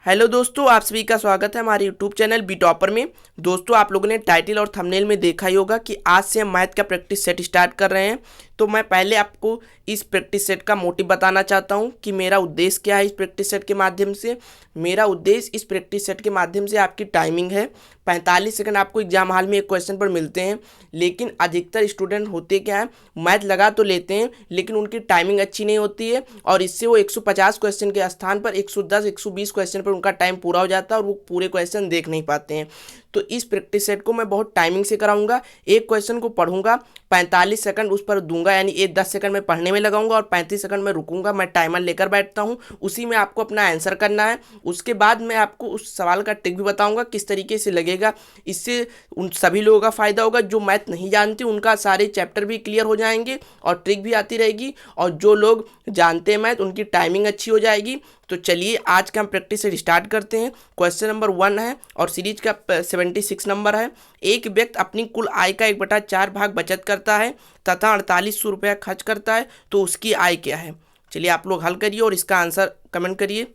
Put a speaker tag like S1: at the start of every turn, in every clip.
S1: Hello दोस्तों, आप सभी का स्वागत है हमारे यूट्यूब चैनल बी टॉपर में। दोस्तों, आप लोगों ने टाइटल और थंबनेल में देखा ही होगा कि आज से हम मैथ का प्रैक्टिस सेट स्टार्ट कर रहे हैं। तो मैं पहले आपको इस प्रैक्टिस सेट का मोटिव बताना चाहता हूं कि मेरा उद्देश्य क्या है इस प्रैक्टिस सेट के माध्यम से। मेरा उद्देश्य इस प्रैक्टिस सेट के माध्यम से आपकी टाइमिंग है 45 सेकंड आपको एग्जाम हॉल में एक क्वेश्चन पर मिलते हैं। लेकिन अधिकतर स्टूडेंट होते क्या है, मैथ लगा तो लेते हैं लेकिन उनकी टाइमिंग अच्छी नहीं होती है और इससे वो 150 क्वेश्चन के स्थान पर 110 120 क्वेश्चन पर उनका टाइम पूरा हो जाता है और वो पूरे क्वेश्चन देख नहीं पाते हैं। तो इस प्रैक्टिस सेट को मैं बहुत टाइमिंग से कराऊंगा। एक क्वेश्चन को पढ़ूंगा, 45 सेकंड उस पर दूंगा, यानी एक 10 सेकंड में पढ़ने में लगाऊंगा और 35 सेकंड में रुकूंगा। मैं टाइमर लेकर बैठता हूं, उसी में आपको अपना आंसर करना है। उसके बाद मैं आपको उस सवाल का ट्रिक भी बताऊंगा किस तरीके से लगेगा। इससे उन सभी लोगों का फायदा होगा जो मैथ नहीं जानते, उनका सारे चैप्टर भी क्लियर हो जाएंगे और ट्रिक भी आती रहेगी, और जो लोग जानते हैं मैथ उनकी टाइमिंग अच्छी हो जाएगी। तो चलिए आज का हम प्रैक्टिस से स्टार्ट करते हैं। क्वेश्चन नंबर 1 है और सीरीज का 76 नंबर है। एक व्यक्ति अपनी कुल आय का 1/4 भाग बचत करता है तथा 4800 रुपया खर्च करता है, तो उसकी आय क्या है। चलिए आप लोग हल करिए और इसका आंसर कमेंट करिए।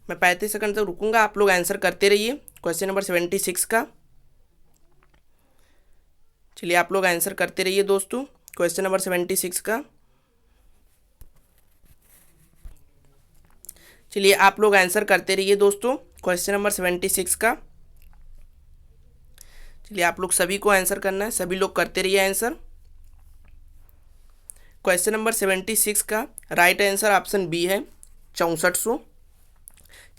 S1: मैं 35 सेकंड तक रुकूंगा, आप लोग आंसर करते रहिए क्वेश्चन नंबर 76 का। चलिए आप लोग आंसर करते रहिए दोस्तों क्वेश्चन नंबर 76 का। चलिए आप लोग आंसर करते रहिए दोस्तों क्वेश्चन नंबर 76 का। चलिए आप लोग सभी को आंसर करना है, सभी लोग करते रहिए आंसर। क्वेश्चन नंबर 76 का राइट आंसर ऑप्शन बी है, 6400।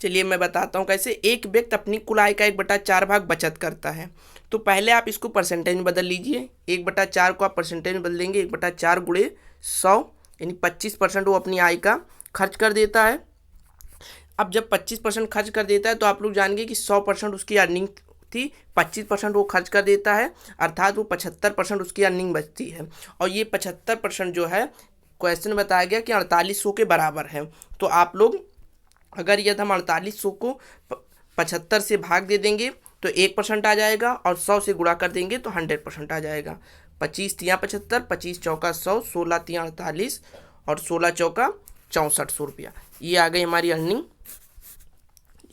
S1: चलिए मैं बताता हूँ कैसे। एक व्यक्ति अपनी कुल आय का 1/4 भाग बचत करता है। तो पहले आप इसको परसेंटेज में बदल लीजिए। 1/4 को आप परसेंटेज में बदल देंगे, 1/4 गुणे 100, यानी 25% वो अपनी आय का खर्च कर देता है। अब जब 25% खर्च कर देता है तो आप लोग जानेंगे कि 100% उसकी अर्निंग थी, 25% वो खर्च कर देता है, अर्थात वो 75% उसकी अर्निंग बचती है। और ये 75% जो है क्वेश्चन बताया गया कि 4800 के बराबर है। तो आप लोग अगर यदि हम 4800 को 75 से भाग दे देंगे तो 1% आ जाएगा और 100 से गुणा कर देंगे तो 100% आ जाएगा। 25 तिया 75, 25 चौका 100, 16 तिया 48 और 16 चौका 6400 रुपया। ये आ गई हमारी अर्निंग।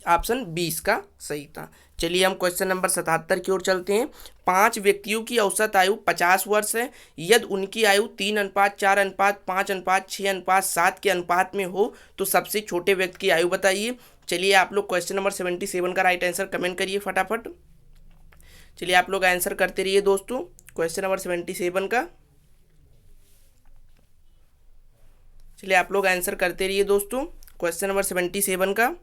S1: ऑप्शन 20 का सही था। चलिए हम क्वेश्चन नंबर 77 की ओर चलते हैं। 5 व्यक्तियों की औसत आयु 50 वर्ष है। यदि उनकी आयु 3:4:5:6:6:7 के अनुपात में हो तो सबसे छोटे व्यक्ति की आयु बताइए। चलिए आप लोग क्वेश्चन नंबर 77 का राइट आंसर कमेंट करिए फटाफट। चलिए आप लोग आंसर करते रहिए दोस्तों क्वेश्चन नंबर 77 का। चलिए आप लोग आंसर करते रहिए दोस्तों क्वेश्चन नंबर 77 का।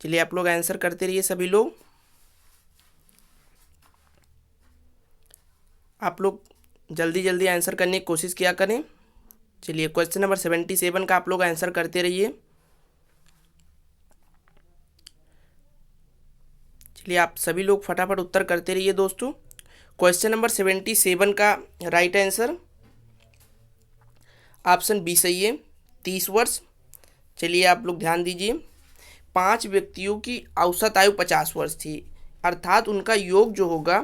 S1: चलिए आप लोग आंसर करते रहिए सभी लोग। आप लोग जल्दी जल्दी आंसर करने की कोशिश किया करें। चलिए क्वेश्चन नंबर 77 का आप लोग आंसर करते रहिए। चलिए आप सभी लोग फटाफट उत्तर करते रहिए दोस्तों। क्वेश्चन नंबर 77 का राइट आंसर ऑप्शन बी सही है, 30 वर्ष। चलिए आप लोग ध्यान दीजिए। 5 व्यक्तियों की औसत आयु 50 वर्ष थी, अर्थात उनका योग जो होगा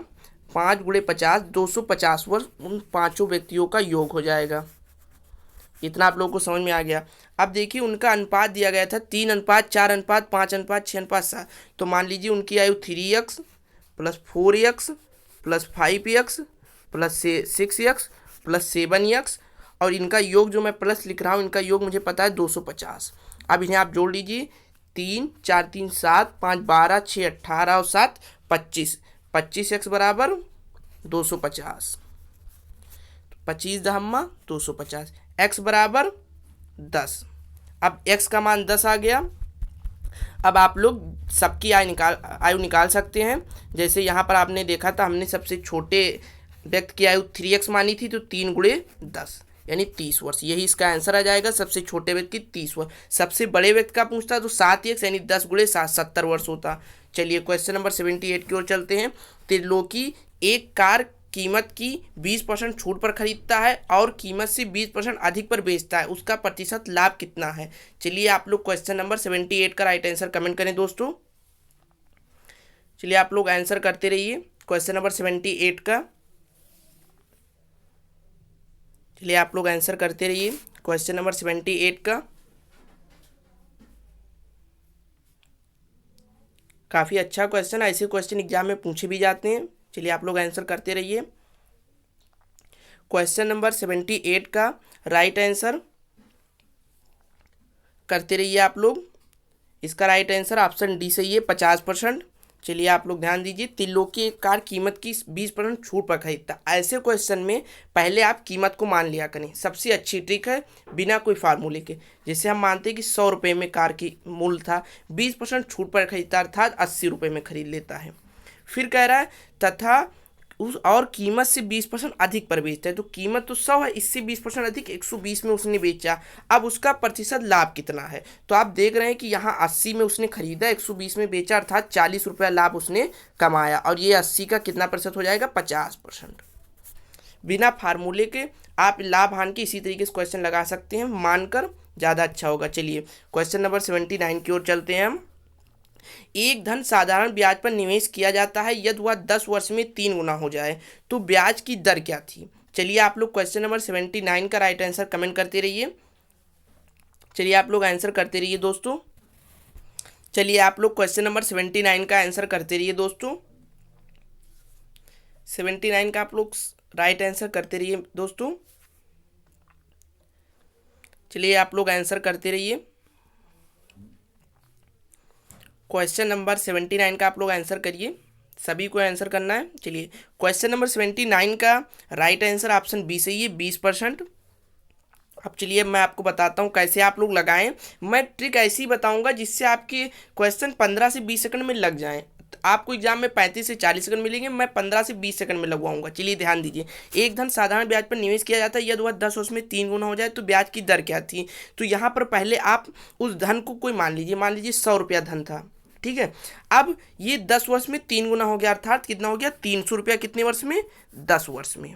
S1: 5 गुणे 50, 250 वर्ष उन 5 व्यक्तियों का योग हो जाएगा। इतना आप लोगों को समझ में आ गया। अब देखिए उनका अनुपात दिया गया था 3:4:5:6:7। तो मान लीजिए उनकी आयु 3x + 4x + 5x + 6x + 7x, और इनका योग जो मैं प्लस लिख रहा हूँ, इनका योग मुझे पता है 250। अब इन्हें आप जोड़ लीजिए। 3 4 3 7 5 12 6 18 और 7 25, 25x बराबर 250। 25 दहम्मा 250, x बराबर 10। अब x का मान 10 आ गया। अब आप लोग सबकी आयु निकाल सकते हैं। जैसे यहाँ पर आपने देखा था, हमने सबसे छोटे व्यक्ति की आयु 3x मानी थी, तो 3 गुणे 10 यानी 30 वर्ष, यही इसका आंसर आ जाएगा। सबसे छोटे व्यक्ति 30 वर्ष। सबसे बड़े व्यक्ति का पूछता तो 7x यानी 10 गुणे 7 70 वर्ष होता। चलिए क्वेश्चन नंबर 78 की ओर चलते हैं। त्रिलोकी एक कार कीमत की 20% छूट पर खरीदता है और कीमत से 20% अधिक पर बेचता है, उसका प्रतिशत लाभ कितना है। चलिए आप लोग क्वेश्चन नंबर 78 का राइट आंसर कमेंट करें दोस्तों। चलिए आप लोग आंसर करते रहिए क्वेश्चन नंबर 78 का। चलिए आप लोग आंसर करते रहिए क्वेश्चन नंबर 78 का। काफ़ी अच्छा क्वेश्चन, ऐसे क्वेश्चन एग्जाम में पूछे भी जाते हैं। चलिए आप लोग आंसर करते रहिए। क्वेश्चन नंबर 78 का राइट आंसर करते रहिए आप लोग। इसका राइट आंसर ऑप्शन डी सही है, 50%। चलिए आप लोग ध्यान दीजिए, त्रिलोकी एक कार कीमत की 20% छूट पर खरीदता। ऐसे क्वेश्चन में पहले आप कीमत को मान लिया करें, सबसे अच्छी ट्रिक है, बिना कोई फार्मूले के। जैसे हम मानते हैं कि 100 रुपये में कार की मूल्य था, 20% छूट पर खरीदता अर्थात 80 रुपये में खरीद लेता है। फिर कह रहा है तथा उस और कीमत से 20% अधिक पर बेचता है। तो कीमत तो 100 है, इससे 20% अधिक 120 में उसने बेचा। अब उसका प्रतिशत लाभ कितना है, तो आप देख रहे हैं कि यहाँ 80 में उसने खरीदा, 120 में बेचा, अर्थात 40 रुपया लाभ उसने कमाया। और ये 80 का कितना प्रतिशत हो जाएगा, 50%। बिना फार्मूले के आप लाभ हानि के इसी तरीके से क्वेश्चन लगा सकते हैं, मानकर ज़्यादा अच्छा होगा। चलिए क्वेश्चन नंबर 79 की ओर चलते हैं हम। एक धन साधारण ब्याज पर निवेश किया जाता है, यदि वह 10 वर्ष में 3 गुना हो जाए तो ब्याज की दर क्या थी। चलिए आप लोग क्वेश्चन नंबर 79 का राइट आंसर कमेंट करते रहिए। चलिए आप लोग आंसर करते रहिए दोस्तों। चलिए आप लोग क्वेश्चन नंबर 79 का आंसर करते रहिए दोस्तों। 79 का आप लोग राइट आंसर करते रहिए दोस्तों। चलिए आप लोग आंसर करते रहिए। क्वेश्चन नंबर 79 का आप लोग आंसर करिए, सभी को आंसर करना है। चलिए क्वेश्चन नंबर 79 का राइट आंसर ऑप्शन बी सही है, 20%। अब चलिए मैं आपको बताता हूँ कैसे आप लोग लगाएं। मैं ट्रिक ऐसी बताऊंगा जिससे आपके क्वेश्चन 15 से 20 सेकंड में लग जाएं। आपको एग्जाम में 35 से 40 सेकंड मिलेंगे, मैं 15 से 20 सेकंड में लगवाऊंगा। चलिए ध्यान दीजिए, एक धन साधारण ब्याज पर निवेश किया जाता है, यदि वह 10 वर्ष में 3 गुना हो जाए तो ब्याज की दर क्या थी। तो यहाँ पर पहले आप उस धन को कोई मान लीजिए 100 रुपया धन था, ठीक है। अब ये 10 वर्ष में 3 गुना हो गया, अर्थात कितना हो गया, 300 रुपया। कितने वर्ष में, 10 वर्ष में।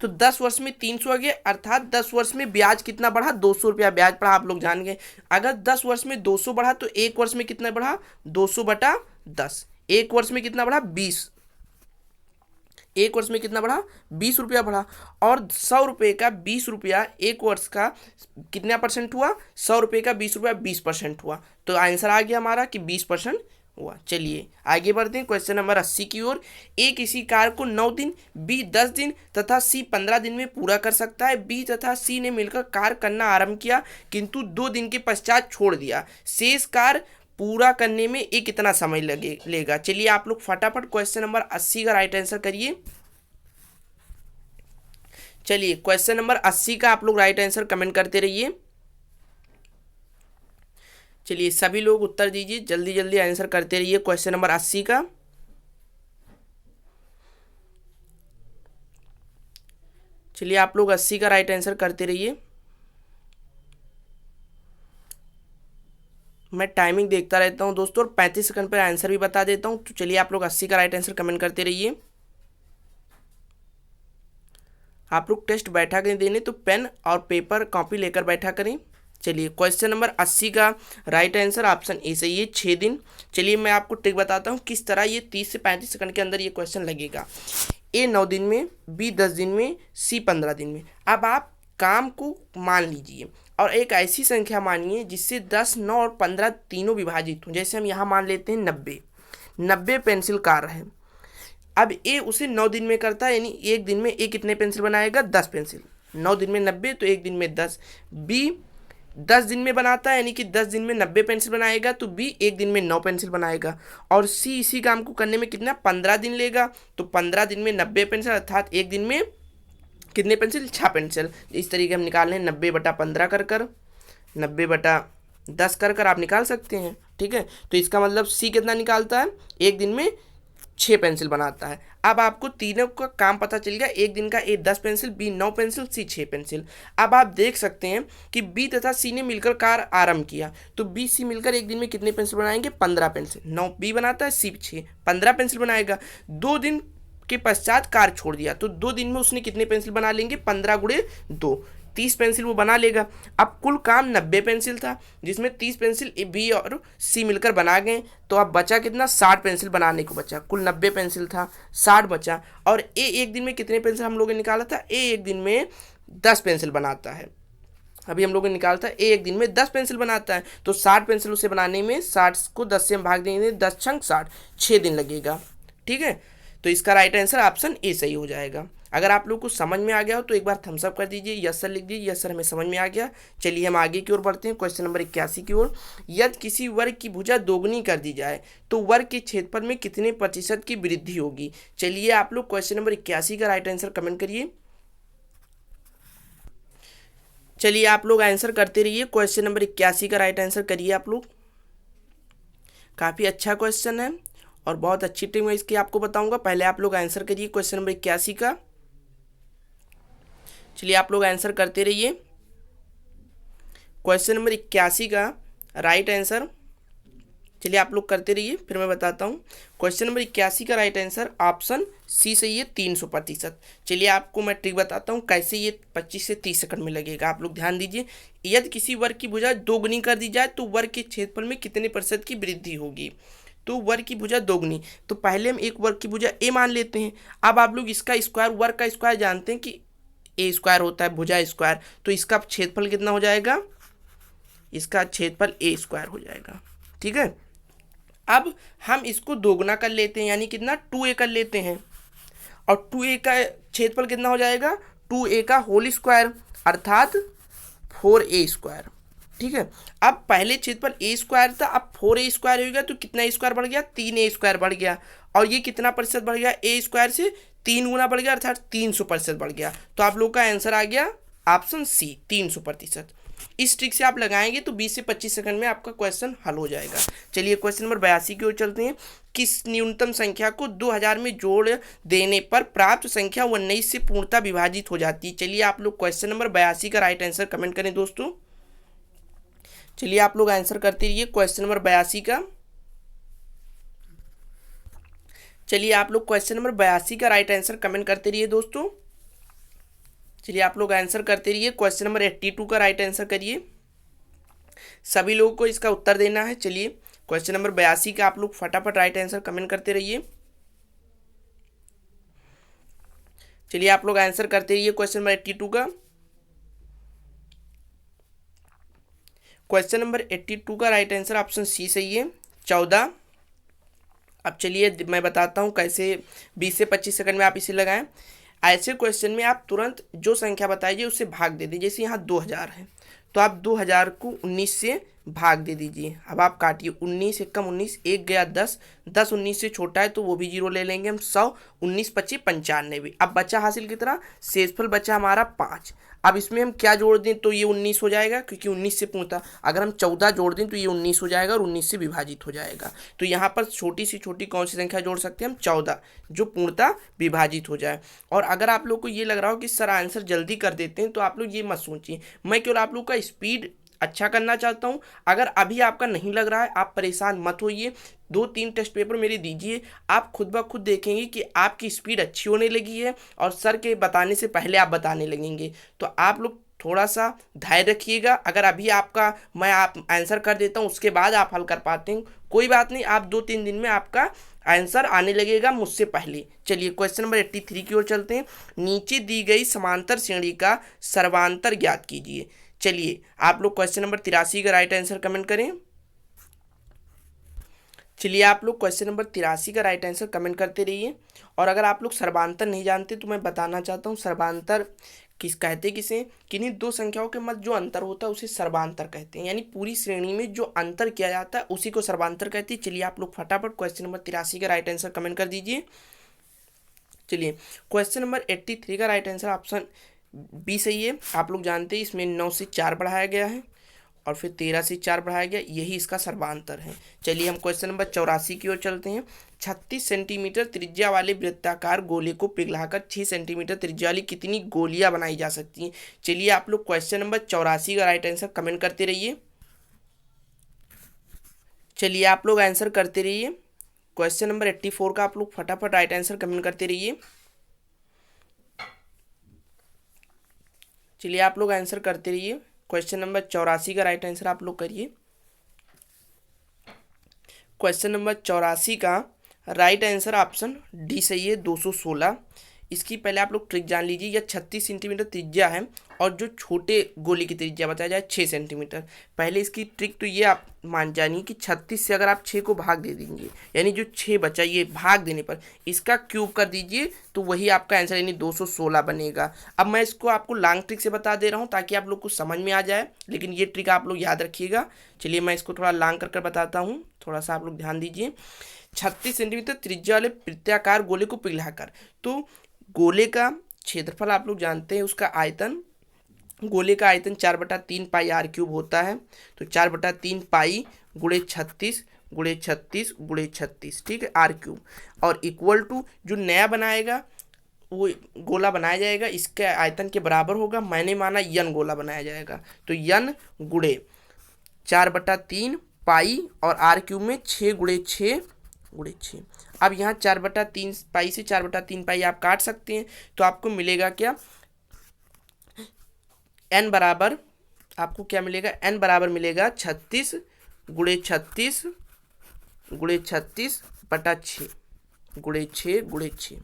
S1: तो 10 वर्ष में 300 आ गया, अर्थात 10 वर्ष में ब्याज कितना बढ़ा, 200 रुपया ब्याज बढ़ा। आप लोग जान गए, अगर 10 वर्ष में 200 बढ़ा तो एक वर्ष में कितना बढ़ा, 200/10। एक वर्ष में कितना बढ़ा, 20। एक वर्ष में कितना बढ़ा, 20 रुपया बढ़ा। और 100 रुपये का 20 रुपया एक वर्ष का कितना परसेंट हुआ, 100 रुपये का 20 रुपया 20% हुआ। तो आंसर आ गया हमारा कि 20% हुआ। चलिए आगे बढ़ते हैं क्वेश्चन नंबर 80 की ओर। ए किसी कार्य को 9 दिन, बी 10 दिन तथा सी 15 दिन में पूरा कर सकता है। बी तथा सी ने मिलकर कार्य करना आरंभ किया किंतु 2 दिन के पश्चात छोड़ दिया। शेष कार्य पूरा करने में ए कितना समय लेगा। चलिए आप लोग फटाफट क्वेश्चन नंबर 80 का राइट आंसर करिए। चलिए क्वेश्चन नंबर 80 का आप लोग राइट आंसर कमेंट करते रहिए। चलिए सभी लोग उत्तर दीजिए, जल्दी जल्दी आंसर करते रहिए क्वेश्चन नंबर 80 का। चलिए आप लोग 80 का राइट आंसर करते रहिए। मैं टाइमिंग देखता रहता हूं दोस्तों और 35 सेकंड पर आंसर भी बता देता हूं। तो चलिए आप लोग 80 का राइट आंसर कमेंट करते रहिए। आप लोग टेस्ट बैठा करें देने तो पेन और पेपर कॉपी लेकर बैठा करें। चलिए क्वेश्चन नंबर 80 का राइट आंसर ऑप्शन ए सही है, 6 दिन। चलिए मैं आपको ट्रिक बताता हूँ किस तरह ये 30 से 35 सेकंड के अंदर ये क्वेश्चन लगेगा। ए 9 दिन में, बी 10 दिन में, सी 15 दिन में। अब आप काम को मान लीजिए और एक ऐसी संख्या मानिए जिससे 10, 9 और 15 तीनों विभाजित हों। जैसे हम यहाँ मान लेते हैं 90 पेंसिल कार्य है। अब ए उसे 9 दिन में करता है, यानी एक दिन में ए कितने पेंसिल बनाएगा, 10 पेंसिल। 9 दिन में 90 तो एक दिन में 10। बी 10 दिन में बनाता है, यानी कि 10 दिन में 90 पेंसिल बनाएगा, तो बी एक दिन में 9 पेंसिल बनाएगा। और सी इसी काम को करने में कितना, 15 दिन लेगा, तो 15 दिन में 90 पेंसिल, अर्थात एक दिन में कितने पेंसिल, 6 पेंसिल। इस तरीके हम निकाल लें 90/15 कर 90/10 कर आप निकाल सकते हैं, ठीक है। तो इसका मतलब सी कितना निकालता है, एक दिन में 6 पेंसिल बनाता है। अब आपको तीनों का काम पता चल गया, एक दिन का ए 10 पेंसिल, बी 9 पेंसिल, सी 6 पेंसिल। अब आप देख सकते हैं कि बी तथा सी ने मिलकर कार्य आरंभ किया, तो बी सी मिलकर एक दिन में कितने पेंसिल बनाएंगे, 15 पेंसिल। 9 बी बनाता है, सी 6, 15 पेंसिल बनाएगा। 2 दिन के पश्चात कार्य छोड़ दिया, तो 2 दिन में उसने कितने पेंसिल बना लेंगे, 15 × 2, 30 पेंसिल वो बना लेगा। अब कुल काम 90 पेंसिल था, जिसमें 30 पेंसिल बी और सी मिलकर बना गए, तो अब बचा कितना, 60 पेंसिल बनाने को बचा। कुल 90 पेंसिल था, 60 बचा। और ए एक दिन में कितने पेंसिल हम लोगों ने निकाला था, ए एक दिन में 10 पेंसिल बनाता है। अभी हम लोगों ने निकाला था एक दिन में 10 पेंसिल बनाता है, तो 60 पेंसिल उसे बनाने में 60 को 10 से हम भाग देंगे, 10 छंग 60, 6 दिन लगेगा। ठीक है, तो इसका राइट आंसर ऑप्शन ए सही हो जाएगा। अगर आप लोग को समझ में आ गया हो तो एक बार थम्स अप कर दीजिए, यस सर लिख दीजिए, यस सर हमें समझ में आ गया। चलिए हम आगे की ओर बढ़ते हैं, क्वेश्चन नंबर 81 की ओर। यदि किसी वर्ग की भुजा दोगुनी कर दी जाए तो वर्ग के क्षेत्रफल में कितने प्रतिशत की वृद्धि होगी। चलिए आप लोग क्वेश्चन नंबर 81 का राइट आंसर कमेंट करिए। चलिए आप लोग आंसर करते रहिए, क्वेश्चन नंबर 81 का राइट आंसर करिए आप लोग। काफ़ी अच्छा क्वेश्चन है और बहुत अच्छी टिप मैं इसकी आपको बताऊंगा। पहले आप लोग आंसर करिए क्वेश्चन नंबर 81 का। चलिए आप लोग आंसर करते रहिए, क्वेश्चन नंबर 81 का राइट आंसर। चलिए आप लोग करते रहिए, फिर मैं बताता हूँ। क्वेश्चन नंबर 81 का राइट आंसर ऑप्शन सी सही है, 300%। चलिए आपको मैं ट्रिक बताता हूँ कैसे ये 25 से 30 सेकंड में लगेगा, आप लोग ध्यान दीजिए। यदि किसी वर्ग की भुजा दोगुनी कर दी जाए तो वर्ग के क्षेत्रफल में कितने प्रतिशत की वृद्धि होगी। तो वर्ग की भुजा दोगुनी, तो पहले हम एक वर्ग की भुजा ए मान लेते हैं। अब आप लोग इसका स्क्वायर, वर्ग का स्क्वायर जानते हैं कि ए स्क्वायर होता है, भुजा स्क्वायर, तो इसका क्षेत्रफल कितना हो जाएगा, इसका क्षेत्रफल ए स्क्वायर हो जाएगा। ठीक है, अब हम इसको दोगुना कर लेते हैं, यानी कितना 2a कर लेते हैं, और 2a का क्षेत्रफल कितना हो जाएगा, 2a का होल स्क्वायर अर्थात 4a स्क्वायर। ठीक है, अब पहले क्षेत्रफल a स्क्वायर था, अब 4a स्क्वायर हो गया तो कितना स्क्वायर बढ़ गया, 3a स्क्वायर बढ़ गया, और ये कितना प्रतिशत बढ़ गया, a स्क्वायर से 3 गुना बढ़ गया अर्थात 300% बढ़ गया। तो आप लोग का आंसर आ गया ऑप्शन सी, 300%। इस ट्रिक से आप लगाएंगे तो 20 से 25 सेकंड में आपका क्वेश्चन हल हो जाएगा। चलिए क्वेश्चन नंबर 82 की ओर चलते हैं। किस न्यूनतम संख्या को 2000 में जोड़ देने पर प्राप्त संख्या 19 से पूर्णतः विभाजित हो जाती है। चलिए आप लोग क्वेश्चन नंबर 82 का राइट आंसर कमेंट करें दोस्तों। चलिए आप लोग आंसर करते रहिए क्वेश्चन नंबर 82 का। चलिए आप लोग क्वेश्चन नंबर 82 का राइट आंसर कमेंट करते रहिए दोस्तों। चलिए आप लोग आंसर करते रहिए, क्वेश्चन नंबर 82 का राइट आंसर करिए। सभी लोगों को इसका उत्तर देना है। चलिए क्वेश्चन नंबर 82 का आप लोग फटाफट राइट आंसर कमेंट करते रहिए। चलिए आप लोग आंसर करते रहिए क्वेश्चन नंबर 82 का। क्वेश्चन नंबर 82 का राइट आंसर ऑप्शन सी सही है, 14। अब चलिए मैं बताता हूँ कैसे 20 से 25 सेकंड में आप इसे लगाएं। ऐसे क्वेश्चन में आप तुरंत जो संख्या बताइए उससे भाग दे दीजिए। जैसे यहाँ 2000 है तो आप 2000 को 19 से भाग दे दीजिए। अब आप काटिए, 19 एकम 19, एक गया 10, 10 19 से छोटा है तो वो भी जीरो ले लेंगे हम, 100, 19 25 95। अब बचा हासिल कितना, शेषफल बचा हमारा 5। अब इसमें हम क्या जोड़ दें तो ये 19 हो जाएगा, क्योंकि 19 से पूर्णतः अगर हम 14 जोड़ दें तो ये 19 हो जाएगा और 19 से विभाजित हो जाएगा। तो यहाँ पर छोटी से छोटी कौन सी संख्या जोड़ सकते हैं हम, 14, जो पूर्णतः विभाजित हो जाए। और अगर आप लोग को ये लग रहा हो कि सर आंसर जल्दी कर देते हैं तो आप लोग ये मत सोचिए, मैं केवल आप लोग का स्पीड अच्छा करना चाहता हूं। अगर अभी आपका नहीं लग रहा है आप परेशान मत होइए, 2-3 टेस्ट पेपर मेरे दीजिए, आप खुद ब खुद देखेंगे कि आपकी स्पीड अच्छी होने लगी है और सर के बताने से पहले आप बताने लगेंगे। तो आप लोग थोड़ा सा धैर्य रखिएगा। अगर अभी आपका मैं आप आंसर कर देता हूँ उसके बाद आप हल कर पाते हैं, कोई बात नहीं, आप 2-3 दिन में आपका आंसर आने लगेगा मुझसे पहले। चलिए क्वेश्चन नंबर 83 की ओर चलते हैं। नीचे दी गई समांतर श्रेणी का सर्वांतर ज्ञात कीजिए। चलिए आप लोग क्वेश्चन नंबर 83 का राइट आंसर कमेंट करें। चलिए आप लोग क्वेश्चन नंबर 83 का राइट आंसर कमेंट करते रहिए। और अगर आप लोग सर्वांतर नहीं जानते तो मैं बताना चाहता हूँ, सर्वांतर कहते किसे, किन्हीं दो संख्याओं के मध्य जो अंतर होता है उसे सर्वांतर कहते हैं, यानी पूरी श्रेणी में जो अंतर किया जाता है उसी को सर्वांतर कहते हैं। चलिए आप लोग फटाफट क्वेश्चन नंबर 83 का राइट आंसर कमेंट कर दीजिए। चलिए क्वेश्चन नंबर 83 का राइट आंसर ऑप्शन बी सही है। आप लोग जानते हैं इसमें 9 से 4 बढ़ाया गया है और फिर 13 से 4 बढ़ाया गया, यही इसका सर्वांतर है। चलिए हम क्वेश्चन नंबर 84 की ओर चलते हैं। 36 सेंटीमीटर त्रिज्या वाले वृत्ताकार गोले को पिघलाकर 6 सेंटीमीटर त्रिज्या वाली कितनी गोलियां बनाई जा सकती हैं। चलिए आप लोग क्वेश्चन नंबर 84 का राइट आंसर कमेंट करते रहिए। चलिए आप लोग आंसर करते रहिए। क्वेश्चन नंबर 84 का आप लोग फटाफट राइट आंसर कमेंट करते रहिए। चलिए आप लोग आंसर करते रहिए। क्वेश्चन नंबर 84 का राइट आंसर आप लोग करिए। क्वेश्चन नंबर 84 का राइट आंसर ऑप्शन डी सही है, 216। इसकी पहले आप लोग ट्रिक जान लीजिए। यह 36 सेंटीमीटर त्रिज्या है और जो छोटे गोले की त्रिज्या बताया जाए 6 सेंटीमीटर। पहले इसकी ट्रिक तो ये आप मान जानिए कि 36 से अगर आप 6 को भाग दे देंगे, यानी जो 6 बचा ये भाग देने पर इसका क्यूब कर दीजिए तो वही आपका आंसर यानी 216 बनेगा। अब मैं इसको आपको लॉन्ग ट्रिक से बता दे रहा हूँ ताकि आप लोग को समझ में आ जाए, लेकिन ये ट्रिक आप लोग याद रखिएगा। चलिए मैं इसको थोड़ा लॉन्ग कर बताता हूँ, थोड़ा सा आप लोग ध्यान दीजिए। 36 सेंटीमीटर त्रिज्या वाले वृत्ताकार गोले को पिघलाकर, तो गोले का क्षेत्रफल आप लोग जानते हैं, उसका आयतन, गोले का आयतन 4/3 पाई आर क्यूब होता है। तो 4/3 पाई गुणे 36 गुणे 36 गुणे 36, ठीक है, आर क्यूब। और इक्वल टू जो नया बनाएगा वो गोला बनाया जाएगा इसके आयतन के बराबर होगा। मैंने माना यन गोला बनाया जाएगा, तो यन गुणे 4/3 पाई और आर क्यूब में 6 गुणे 6 गुणे 6। अब यहाँ 4/3 पाई से 4/3 पाई आप काट सकते हैं, तो आपको मिलेगा क्या, n बराबर, आपको क्या मिलेगा, n बराबर मिलेगा 36 गुणे 36 गुणे 36 बटा 6 गुणे 6 गुणे 6।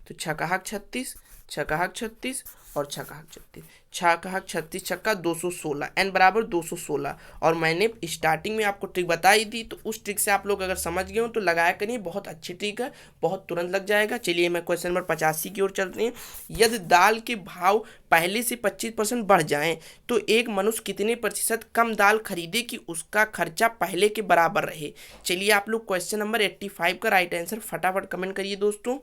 S1: तो छकाहक 36 छकाहक 36 और छकाहक 36, छकाहक 36 छक्का 216, n बराबर 216। और मैंने स्टार्टिंग में आपको ट्रिक बताई थी, तो उस ट्रिक से आप लोग अगर समझ गए हो तो लगाया करिए, बहुत अच्छी ट्रिक है, बहुत तुरंत लग जाएगा। चलिए मैं क्वेश्चन नंबर 85 की ओर चलते हैं। यदि दाल के भाव पहले से 25% बढ़ जाएं तो एक मनुष्य कितने प्रतिशत कम दाल खरीदे कि उसका खर्चा पहले के बराबर रहे। चलिए आप लोग क्वेश्चन नंबर 85 का राइट आंसर फटाफट कमेंट करिए दोस्तों।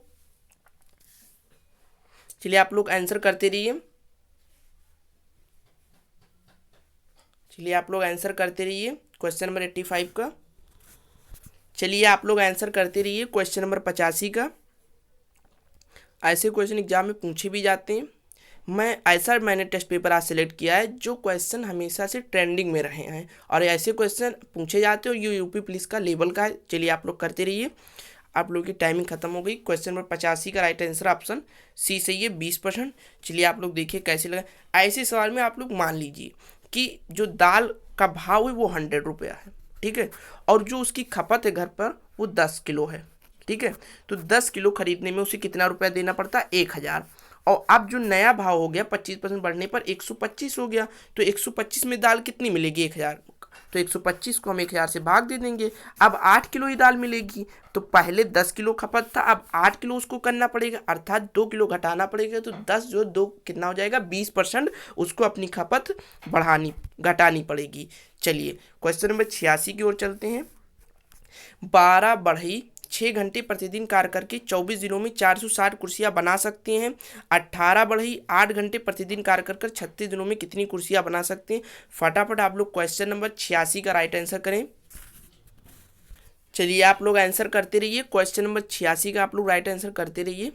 S1: चलिए आप लोग आंसर करते रहिए, चलिए आप लोग आंसर करते रहिए क्वेश्चन नंबर 85 का। चलिए आप लोग आंसर करते रहिए क्वेश्चन नंबर 85 का। ऐसे क्वेश्चन एग्जाम में पूछे भी जाते हैं। मैंने टेस्ट पेपर आज सेलेक्ट किया है जो क्वेश्चन हमेशा से ट्रेंडिंग में रहे हैं और ऐसे क्वेश्चन पूछे जाते हैं, और ये यूपी पुलिस का लेवल का है। चलिए आप लोग करते रहिए, आप लोगों की टाइमिंग खत्म हो गई। क्वेश्चन नंबर 85 का राइट आंसर ऑप्शन सी सही है, 20%। चलिए आप लोग देखिए कैसे लगा। ऐसे सवाल में आप लोग मान लीजिए कि जो दाल का भाव है वो 100 रुपया है, ठीक है, और जो उसकी खपत है घर पर वो 10 किलो है, ठीक है। तो 10 किलो खरीदने में उसे कितना रुपया देना पड़ता है, 1000। और अब जो नया भाव हो गया 25% बढ़ने पर 125 हो गया, तो 125 में दाल कितनी मिलेगी, 1000। तो 125 को हम 1000 से भाग दे देंगे। अब 8 किलो ही दाल मिलेगी, तो पहले 10 किलो खपत था, अब 8 किलो उसको करना पड़ेगा, अर्थात 2 किलो घटाना पड़ेगा। तो 10 जो 2 कितना हो जाएगा, 20% उसको अपनी खपत घटानी पड़ेगी। चलिए क्वेश्चन नंबर 86 की ओर चलते हैं। 12 बढ़ई 6 घंटे प्रतिदिन कार्य करके 24 दिनों में 460 कुर्सियां बना सकते हैं। 18 बढ़ई 8 घंटे प्रतिदिन कार्य कर 36 दिनों में कितनी कुर्सियां बना सकते हैं। फटाफट आप लोग क्वेश्चन नंबर 86 का राइट आंसर करें। चलिए आप लोग आंसर करते रहिए, क्वेश्चन नंबर 86 का आप लोग राइट आंसर करते रहिए।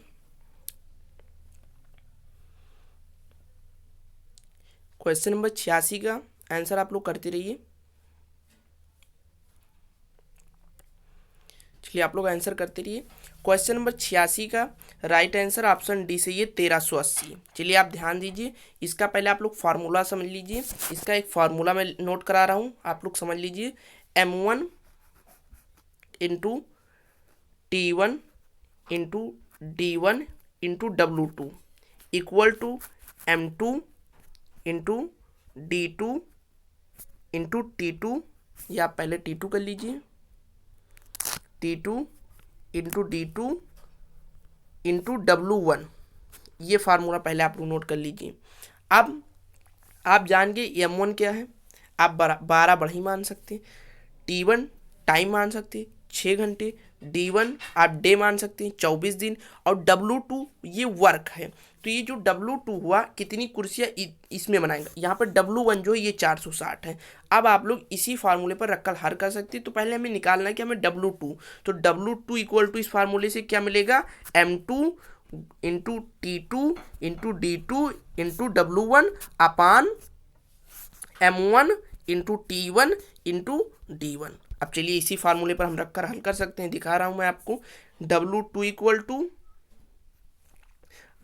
S1: क्वेश्चन नंबर 86 का आंसर आप लोग करते रहिए। चलिए आप लोग आंसर करते रहिए। क्वेश्चन नंबर 86 का राइट आंसर ऑप्शन डी सही है, 1380। चलिए आप ध्यान दीजिए, इसका पहले आप लोग फार्मूला समझ लीजिए। इसका एक फार्मूला मैं नोट करा रहा हूँ, आप लोग समझ लीजिए। M1 into T1 into D1 into W2 equal to M2 into D2 into T2, या आप पहले T2 कर लीजिए, T2 into D2 into W1। ये फार्मूला पहले आप लोग नोट कर लीजिए। अब आप जान गए M1 क्या है, आप 12 बढ़ी मान सकते हैं, T1 टाइम मान सकते हैं 6 घंटे, D1 आप डे मान सकते हैं 24 दिन, और W2 ये वर्क है। तो ये जो W2 हुआ कितनी कुर्सियाँ इसमें बनाएंगे, यहाँ पर W1 जो है ये 460 है। अब आप लोग इसी फार्मूले पर रखकर हल कर सकते हैं। तो पहले हमें निकालना है कि हमें W2, तो W2 इक्वल टू इस फार्मूले से क्या मिलेगा, M2 into T2 into D2 into W1 अपान M1 into T1 into D1। अब चलिए इसी फार्मूले पर हम रखकर हल कर सकते हैं, दिखा रहा हूं मैं आपको। W2 इक्वल टू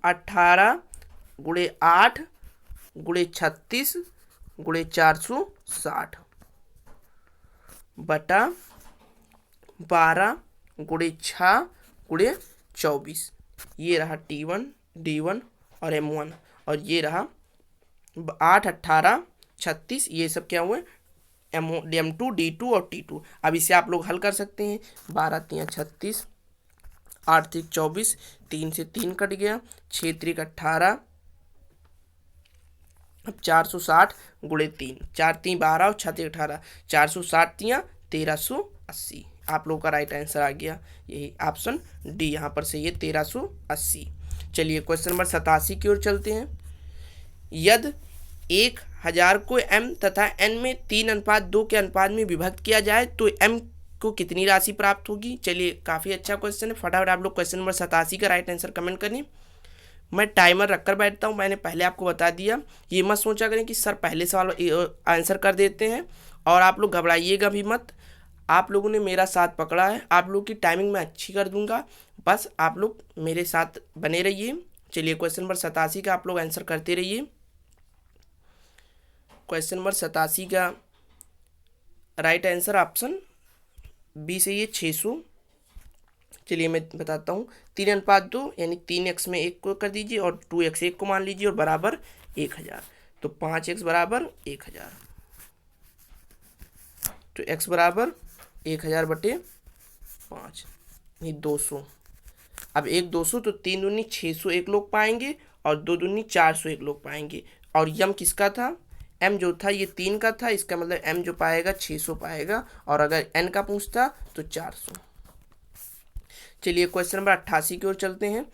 S1: 18 गुणे 8 गुणे 36 गुणे 460 बटा 12 गुणे 6 गुणे 24। ये रहा T1 D1 और M1, और ये रहा 8, 18, 36, ये सब क्या हुए M2, D2 और T2। अब इसे आप लोग हल कर सकते हैं। 12 3 36, 8 3 24, 3 से 3 कट गया, 6 3 18, अब 460 गुणे 3, 4 3 12 और 6 3 18, 460 3 1380। आप लोगों का राइट आंसर आ गया यही ऑप्शन डी, यहाँ पर सही है 1380। चलिए क्वेश्चन नंबर 87 की ओर चलते हैं। यदि 1000 को m तथा n में 3:2 के अनुपात में विभक्त किया जाए तो m को कितनी राशि प्राप्त होगी। चलिए काफ़ी अच्छा क्वेश्चन है, फटाफट आप लोग क्वेश्चन नंबर 87 का राइट आंसर कमेंट करें। मैं टाइमर रखकर बैठता हूँ, मैंने पहले आपको बता दिया। ये मत सोचा करें कि सर पहले सवाल आंसर कर देते हैं, और आप लोग घबराइएगा भी मत। आप लोगों ने मेरा साथ पकड़ा है, आप लोग की टाइमिंग मैं अच्छी कर दूंगा, बस आप लोग मेरे साथ बने रहिए। चलिए क्वेश्चन नंबर 87 का आप लोग आंसर करते रहिए। क्वेश्चन नंबर 87 का राइट आंसर ऑप्शन बी से ये 600। चलिए मैं बताता हूँ। 3:2 यानी 3x में 1 को कर दीजिए और 2x 1 को मान लीजिए और बराबर 1000, तो 5x बराबर 1000, तो x बराबर 1000 बटे 5 नहीं 200। अब 1 200 तो 3 दूनी 601 लोग पाएंगे और 2 दूनी 401 लोग पाएंगे। और यम किसका था, m जो था ये 3 का था, इसका मतलब m जो पाएगा 600 पाएगा, और अगर n का पूछता तो 400। चलिए क्वेश्चन नंबर 88 की ओर चलते हैं।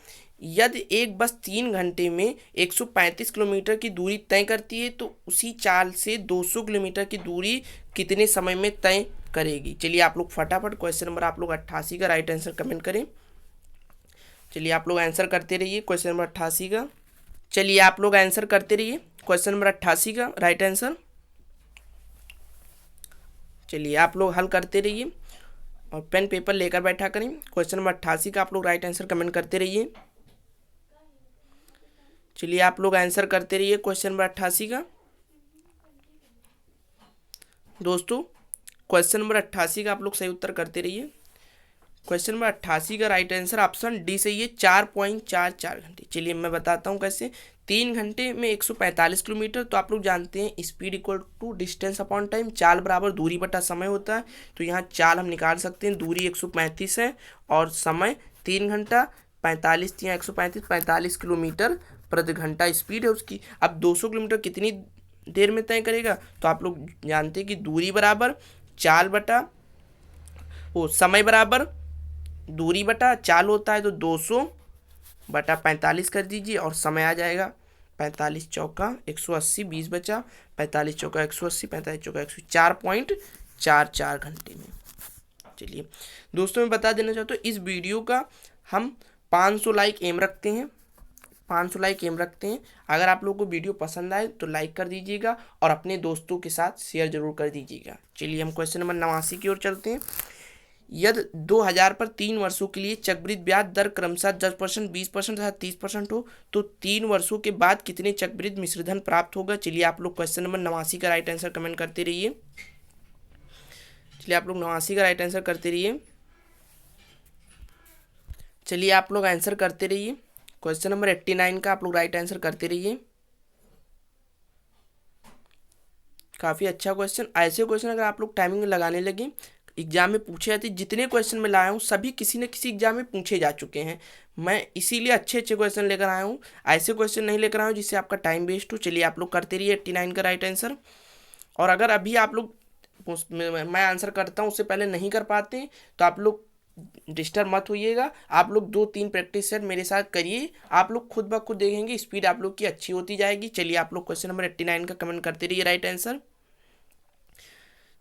S1: यदि एक बस 3 घंटे में 135 किलोमीटर की दूरी तय करती है तो उसी चाल से 200 किलोमीटर की दूरी कितने समय में तय करेगी। चलिए आप लोग फटाफट क्वेश्चन नंबर आप लोग 88 का राइट आंसर कमेंट करें। चलिए आप लोग आंसर करते रहिए क्वेश्चन नंबर 88 का। चलिए आप लोग आंसर करते रहिए क्वेश्चन नंबर 88 का राइट आंसर। चलिए आप लोग हल करते रहिए और पेन पेपर लेकर बैठा करें। क्वेश्चन नंबर 88 का आप लोग राइट आंसर कमेंट करते रहिए। चलिए आप लोग आंसर करते रहिए क्वेश्चन नंबर 88 का। दोस्तों क्वेश्चन नंबर 88 का आप लोग सही उत्तर करते रहिए। क्वेश्चन नंबर 88 का राइट आंसर ऑप्शन डी सही है 4.44 घंटे। चलिए मैं बताता हूँ कैसे। 3 घंटे में 145 किलोमीटर, तो आप लोग जानते हैं speed equal to distance upon time, चाल बराबर दूरी बटा समय होता है। तो यहाँ चाल हम निकाल सकते हैं, दूरी 135 है और समय 3 घंटा, 45 या 135 45 किलोमीटर प्रति घंटा स्पीड है उसकी। अब 200 किलोमीटर कितनी देर में तय करेगा, तो आप लोग जानते हैं कि दूरी बराबर चाल बटा वो समय बराबर दूरी बटा चाल होता है, तो 200 बटा 45 कर दीजिए और समय आ जाएगा 45 चौका 180, 20 बचा 45 चौका 180, 45 चौका 180, 4.44 घंटे में। चलिए दोस्तों मैं बता देना चाहता हूँ इस वीडियो का हम 500 लाइक एम रखते हैं, 500 लाइक एम रखते हैं। अगर आप लोगों को वीडियो पसंद आए तो लाइक कर दीजिएगा और अपने दोस्तों के साथ शेयर जरूर कर दीजिएगा। चलिए हम क्वेश्चन नंबर 89 की ओर चलते हैं। यदि 2000 पर 3 वर्षों के लिए चक्रवृद्धि ब्याज दर क्रमशः 10%, 20% तथा 30% हो तो 3 वर्षों के बाद कितने चक्रवृद्धि मिश्रधन प्राप्त होगा। चलिए आप लोग क्वेश्चन नंबर 89 का राइट आंसर कमेंट करते रहिए। चलिए आप लोग 89 का राइट आंसर करते रहिए। चलिए आप लोग आंसर करते रहिए। क्वेश्चन नंबर 89 का आप लोग राइट आंसर करते रहिए। काफ़ी अच्छा क्वेश्चन। ऐसे क्वेश्चन अगर आप लोग टाइमिंग में लगाने लगे एग्जाम में पूछे जाते, जितने क्वेश्चन मैं लाया हूँ सभी किसी न किसी एग्जाम में पूछे जा चुके हैं। मैं इसीलिए अच्छे अच्छे क्वेश्चन लेकर आया हूँ, ऐसे क्वेश्चन नहीं लेकर आया हूँ जिससे आपका टाइम वेस्ट हो। चलिए आप लोग करते रहिए 89 का राइट आंसर। और अगर अभी आप लोग मैं आंसर करता हूँ उससे पहले नहीं कर पाते तो आप लोग डिस्टर्ब मत होइएगा। आप लोग 2-3 प्रैक्टिस सेट मेरे साथ करिए, आप लोग खुद ब खुद देखेंगे स्पीड आप लोग की अच्छी होती जाएगी। चलिए आप लोग क्वेश्चन नंबर 89 का कमेंट करते रहिए राइट आंसर।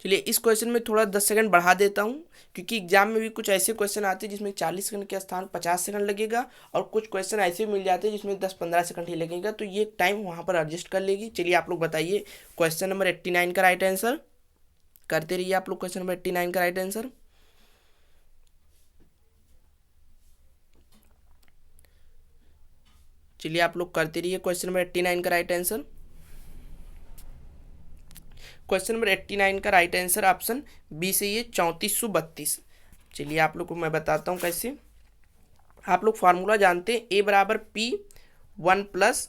S1: चलिए इस क्वेश्चन में थोड़ा 10 सेकंड बढ़ा देता हूँ क्योंकि एग्जाम में भी कुछ ऐसे क्वेश्चन आते हैं जिसमें 40 सेकंड के स्थान 50 सेकंड लगेगा, और कुछ क्वेश्चन ऐसे मिल जाते हैं जिसमें 10-15 सेकंड ही लगेगा, तो ये टाइम वहाँ पर एडजस्ट कर लेगी। चलिए आप लोग बताइए क्वेश्चन नंबर 89 का राइट आंसर करते रहिए। आप लोग क्वेश्चन नंबर 89 का राइट आंसर। चलिए आप लोग करते रहिए क्वेश्चन नंबर 89 का राइट आंसर। क्वेश्चन नंबर 89 का राइट आंसर ऑप्शन बी से ये 3432। चलिए आप लोग को मैं बताता हूँ कैसे। आप लोग फार्मूला जानते हैं, ए बराबर P 1 +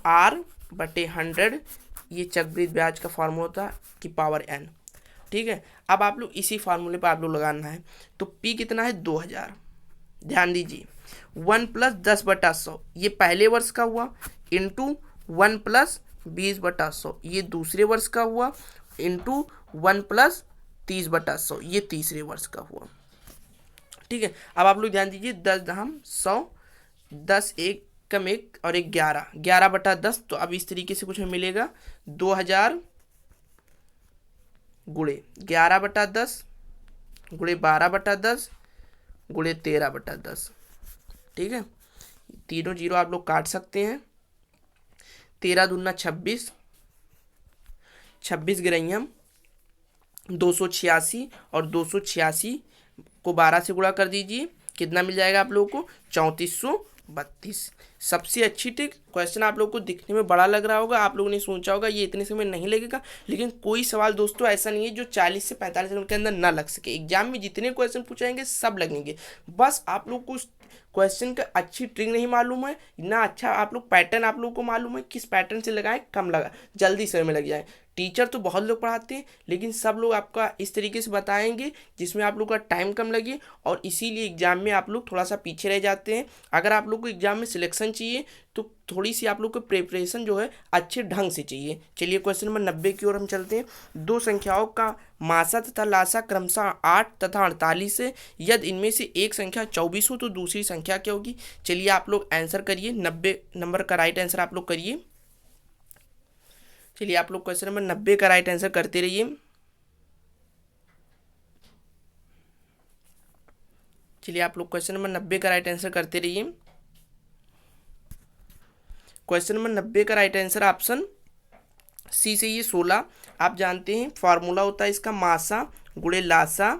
S1: R बटे 100, ये चक्रवृद्धि ब्याज का फॉर्मूला होता है कि पावर n। ठीक है, अब आप लोग इसी फार्मूले पर आप लोग लगाना है। तो P कितना है 2000, ध्यान दीजिए 1 + 10/100 ये पहले वर्ष का हुआ, इंटू 1 + 20/100 ये दूसरे वर्ष का हुआ, इंटू 1 + 30/100 ये तीसरे वर्ष का हुआ। ठीक है, अब आप लोग ध्यान दीजिए 10 दहम 100, 10 1 कम 1 और 1 11, 11/10। तो अब इस तरीके से कुछ हमें मिलेगा 2000 गुणे 11/10 गुणे 12/10 गुणे 13/10। ठीक है, तीनों जीरो आप लोग काट सकते हैं। 13 दूना 26, 26 गिरैयम 286 और 286 को 12 से गुणा कर दीजिए, कितना मिल जाएगा आप लोगों को 3432। सबसे अच्छी ट्रिक, क्वेश्चन आप लोगों को दिखने में बड़ा लग रहा होगा, आप लोगों ने सोचा होगा ये इतने समय नहीं लगेगा, लेकिन कोई सवाल दोस्तों ऐसा नहीं है जो 40 से 45 मिनट के अंदर ना लग सके। एग्जाम में जितने क्वेश्चन पूछाएंगे सब लगेंगे, बस आप लोग को क्वेश्चन का अच्छी ट्रिक नहीं मालूम है ना, अच्छा आप लोग पैटर्न आप लोग को मालूम है किस पैटर्न से लगाएं, कम लगा जल्दी समय में लग जाए। टीचर तो बहुत लोग पढ़ाते हैं, लेकिन सब लोग आपका इस तरीके से बताएंगे जिसमें आप लोग का टाइम कम लगे, और इसीलिए एग्जाम में आप लोग थोड़ा सा पीछे रह जाते हैं। अगर आप लोग को एग्जाम में सिलेक्शन चाहिए तो थोड़ी सी आप लोग को प्रिपरेशन जो है अच्छे ढंग से चाहिए। चलिए क्वेश्चन नंबर 90 की ओर हम चलते हैं। दो संख्याओं का मासा तथा लासा क्रमशः 8 तथा 48 है, यदि इनमें से एक संख्या 24 हो तो दूसरी संख्या क्या होगी। चलिए आप लोग आंसर करिए, 90 नंबर का राइट आंसर आप लोग करिए। चलिए आप लोग क्वेश्चन नंबर 90 का राइट आंसर करते रहिए। चलिए आप लोग क्वेश्चन नंबर 90 का राइट आंसर करते रहिए। क्वेश्चन नंबर 90 का राइट आंसर ऑप्शन सी से ये 16। आप जानते हैं फॉर्मूला होता है इसका मासा गुणे लासा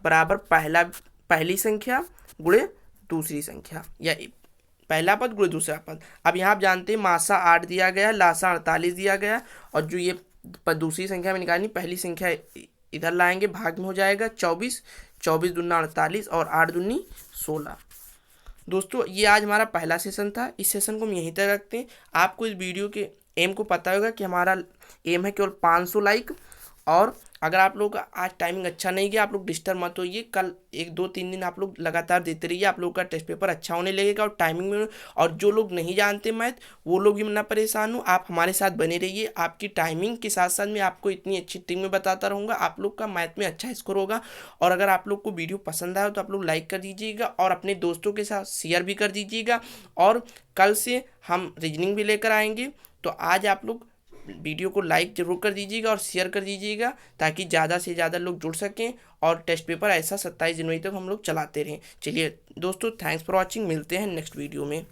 S1: बराबर पहली संख्या गुणे दूसरी संख्या, या पहला पद गुणे दूसरा पद। अब यहाँ आप जानते हैं मासा 8 दिया गया, लासा 48 दिया गया, और जो ये दूसरी संख्या में निकालनी, पहली संख्या इधर लाएंगे, भाग में हो जाएगा 24, 24 दूना 48 और 8 दूनी 16। दोस्तों ये आज हमारा पहला सेशन था, इस सेशन को हम यहीं तक रखते हैं। आपको इस वीडियो के एम को पता होगा कि हमारा एम है केवल 500 लाइक, और अगर आप लोग का आज टाइमिंग अच्छा नहीं गया आप लोग डिस्टर्ब मत होइए, कल 1 2 3 दिन आप लोग लगातार देते रहिए, आप लोग का टेस्ट पेपर अच्छा होने लगेगा और टाइमिंग में। और जो लोग नहीं जानते मैथ वो लोग भी ना परेशान हो, आप हमारे साथ बने रहिए, आपकी टाइमिंग के साथ साथ मैं आपको इतनी अच्छी ट्रिक में बताता रहूँगा, आप लोग का मैथ में अच्छा स्कोर होगा। और अगर आप लोग को वीडियो पसंद आया तो आप लोग लाइक कर दीजिएगा और अपने दोस्तों के साथ शेयर भी कर दीजिएगा, और कल से हम रीजनिंग भी लेकर आएंगे। तो आज आप लोग वीडियो को लाइक जरूर कर दीजिएगा और शेयर कर दीजिएगा, ताकि ज़्यादा से ज़्यादा लोग जुड़ सकें और टेस्ट पेपर ऐसा 27 जनवरी तक हम लोग चलाते रहें। चलिए दोस्तों, थैंक्स फॉर वॉचिंग, मिलते हैं नेक्स्ट वीडियो में।